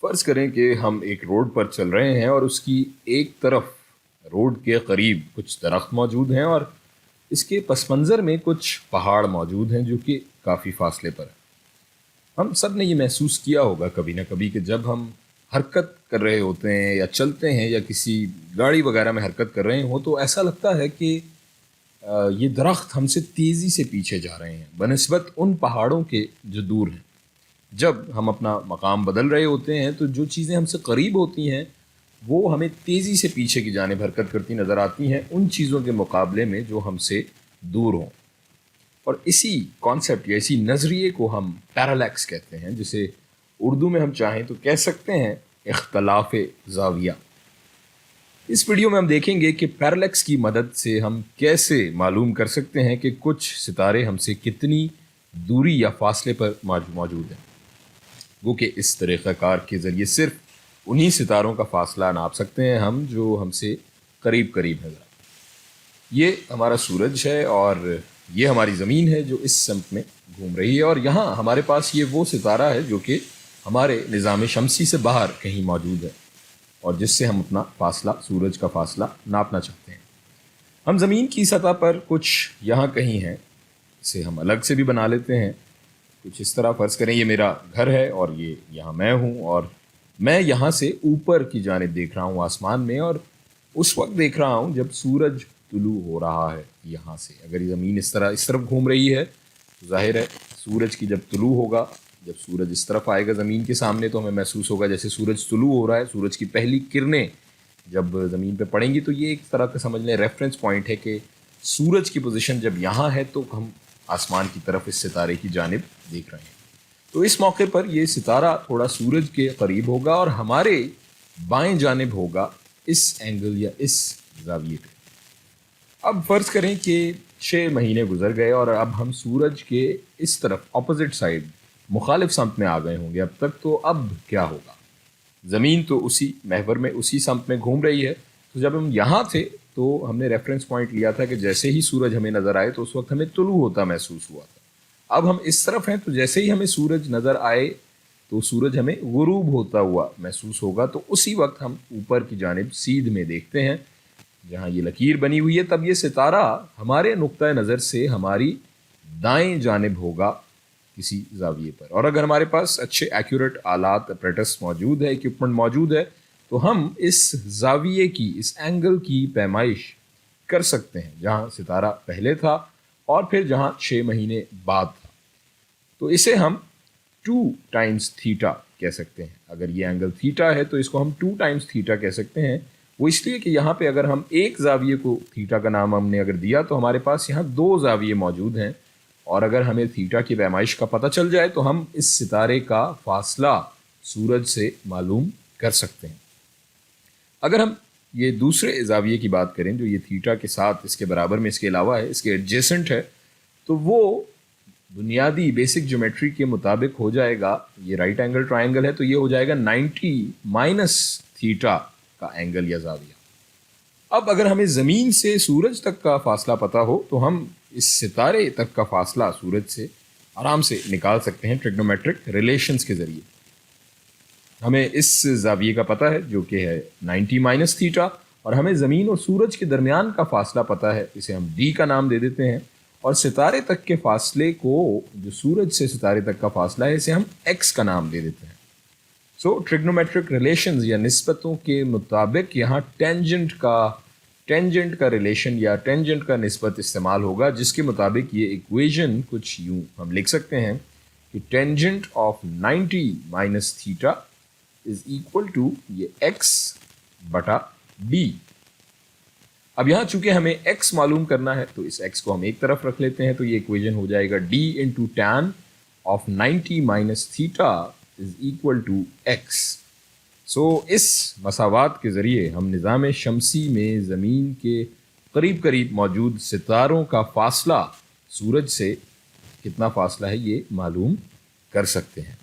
فرض کریں کہ ہم ایک روڈ پر چل رہے ہیں اور اس کی ایک طرف روڈ کے قریب کچھ درخت موجود ہیں اور اس کے پس منظر میں کچھ پہاڑ موجود ہیں جو کہ کافی فاصلے پر ہیں۔ ہم سب نے یہ محسوس کیا ہوگا کبھی نہ کبھی کہ جب ہم حرکت کر رہے ہوتے ہیں یا چلتے ہیں یا کسی گاڑی وغیرہ میں حرکت کر رہے ہوں تو ایسا لگتا ہے کہ یہ درخت ہم سے تیزی سے پیچھے جا رہے ہیں بنسبت ان پہاڑوں کے جو دور ہیں۔ جب ہم اپنا مقام بدل رہے ہوتے ہیں تو جو چیزیں ہم سے قریب ہوتی ہیں وہ ہمیں تیزی سے پیچھے کی جانب حرکت کرتی نظر آتی ہیں ان چیزوں کے مقابلے میں جو ہم سے دور ہوں، اور اسی کانسیپٹ یا اسی نظریے کو ہم پیرالیکس کہتے ہیں، جسے اردو میں ہم چاہیں تو کہہ سکتے ہیں اختلاف زاویہ۔ اس ویڈیو میں ہم دیکھیں گے کہ پیرالیکس کی مدد سے ہم کیسے معلوم کر سکتے ہیں کہ کچھ ستارے ہم سے کتنی دوری یا فاصلے پر موجود ہیں۔ وہ کہ اس طریقہ کار کے ذریعے صرف انہی ستاروں کا فاصلہ ناپ سکتے ہیں ہم جو ہم سے قریب قریب ہے۔ یہ ہمارا سورج ہے اور یہ ہماری زمین ہے جو اس سمت میں گھوم رہی ہے، اور یہاں ہمارے پاس یہ وہ ستارہ ہے جو کہ ہمارے نظام شمسی سے باہر کہیں موجود ہے اور جس سے ہم اپنا فاصلہ، سورج کا فاصلہ ناپنا چاہتے ہیں۔ ہم زمین کی سطح پر کچھ یہاں کہیں ہیں، اسے ہم الگ سے بھی بنا لیتے ہیں۔ کچھ اس طرح فرض کریں یہ میرا گھر ہے اور یہ یہاں میں ہوں، اور میں یہاں سے اوپر کی جانب دیکھ رہا ہوں آسمان میں، اور اس وقت دیکھ رہا ہوں جب سورج طلوع ہو رہا ہے یہاں سے۔ اگر یہ زمین اس طرف گھوم رہی ہے تو ظاہر ہے سورج کی جب طلوع ہوگا، جب سورج اس طرف آئے گا زمین کے سامنے تو ہمیں محسوس ہوگا جیسے سورج طلوع ہو رہا ہے۔ سورج کی پہلی کرنیں جب زمین پہ پڑیں گی تو یہ ایک طرح کا سمجھ لیں ریفرنس پوائنٹ ہے کہ سورج کی پوزیشن جب یہاں ہے تو ہم آسمان کی طرف اس ستارے کی جانب دیکھ رہے ہیں۔ تو اس موقع پر یہ ستارہ تھوڑا سورج کے قریب ہوگا اور ہمارے بائیں جانب ہوگا اس اینگل یا اس زاویے پہ۔ اب فرض کریں کہ 6 مہینے گزر گئے اور اب ہم سورج کے اس طرف اپوزٹ سائڈ مخالف سمت میں آ گئے ہوں گے اب تک، تو اب کیا ہوگا؟ زمین تو اسی محور میں اسی سمت میں گھوم رہی ہے، تو جب ہم یہاں تھے تو ہم نے ریفرنس پوائنٹ لیا تھا کہ جیسے ہی سورج ہمیں نظر آئے تو اس وقت ہمیں طلوع ہوتا محسوس ہوا تھا۔ اب ہم اس طرف ہیں تو جیسے ہی ہمیں سورج نظر آئے تو سورج ہمیں غروب ہوتا ہوا محسوس ہوگا، تو اسی وقت ہم اوپر کی جانب سیدھ میں دیکھتے ہیں جہاں یہ لکیر بنی ہوئی ہے، تب یہ ستارہ ہمارے نقطۂ نظر سے ہماری دائیں جانب ہوگا کسی زاویے پر۔ اور اگر ہمارے پاس اچھے ایکوریٹ آلات اپریٹس موجود ہے، اکوپمنٹ موجود ہے، تو ہم اس زاویے کی، اس اینگل کی پیمائش کر سکتے ہیں جہاں ستارہ پہلے تھا اور پھر جہاں 6 مہینے بعد تھا۔ تو اسے ہم 2 ٹائمز تھیٹا کہہ سکتے ہیں۔ اگر یہ اینگل تھیٹا ہے تو اس کو ہم 2 ٹائمز تھیٹا کہہ سکتے ہیں۔ وہ اس لیے کہ یہاں پہ اگر ہم ایک زاویے کو تھیٹا کا نام ہم نے اگر دیا تو ہمارے پاس یہاں 2 زاویے موجود ہیں، اور اگر ہمیں تھیٹا کی پیمائش کا پتہ چل جائے تو ہم اس ستارے کا فاصلہ سورج سے معلوم کر سکتے ہیں۔ اگر ہم یہ دوسرے زاویے کی بات کریں جو یہ تھیٹا کے ساتھ اس کے برابر میں اس کے علاوہ ہے، اس کے ایڈجیسنٹ ہے، تو وہ بنیادی بیسک جیومیٹری کے مطابق ہو جائے گا، یہ رائٹ اینگل ٹرائنگل ہے تو یہ ہو جائے گا 90 مائنس تھیٹا کا اینگل یا زاویہ۔ اب اگر ہمیں زمین سے سورج تک کا فاصلہ پتہ ہو تو ہم اس ستارے تک کا فاصلہ سورج سے آرام سے نکال سکتے ہیں ٹریگنومیٹرک ریلیشنز کے ذریعے۔ ہمیں اس زاویے کا پتہ ہے جو کہ ہے 90 مائنس تھیٹا، اور ہمیں زمین اور سورج کے درمیان کا فاصلہ پتہ ہے، اسے ہم ڈی کا نام دے دیتے ہیں، اور ستارے تک کے فاصلے کو، جو سورج سے ستارے تک کا فاصلہ ہے، اسے ہم ایکس کا نام دے دیتے ہیں۔ سو ٹریگنومیٹرک ریلیشنز یا نسبتوں کے مطابق یہاں ٹینجنٹ کا ریلیشن یا ٹینجنٹ کا نسبت استعمال ہوگا، جس کے مطابق یہ ایکویژن کچھ یوں ہم لکھ سکتے ہیں کہ tangent of 90 minus theta is equal to یہ ایکس بٹا ڈی۔ اب یہاں چونکہ ہمیں ایکس معلوم کرنا ہے تو اس ایکس کو ہم ایک طرف رکھ لیتے ہیں، تو یہ ایکویژن ہو جائے گا D into ten of 90 minus theta is equal to x. So اس مساوات کے ذریعے ہم نظام شمسی میں زمین کے قریب قریب موجود ستاروں کا فاصلہ سورج سے کتنا فاصلہ ہے یہ معلوم کر سکتے ہیں۔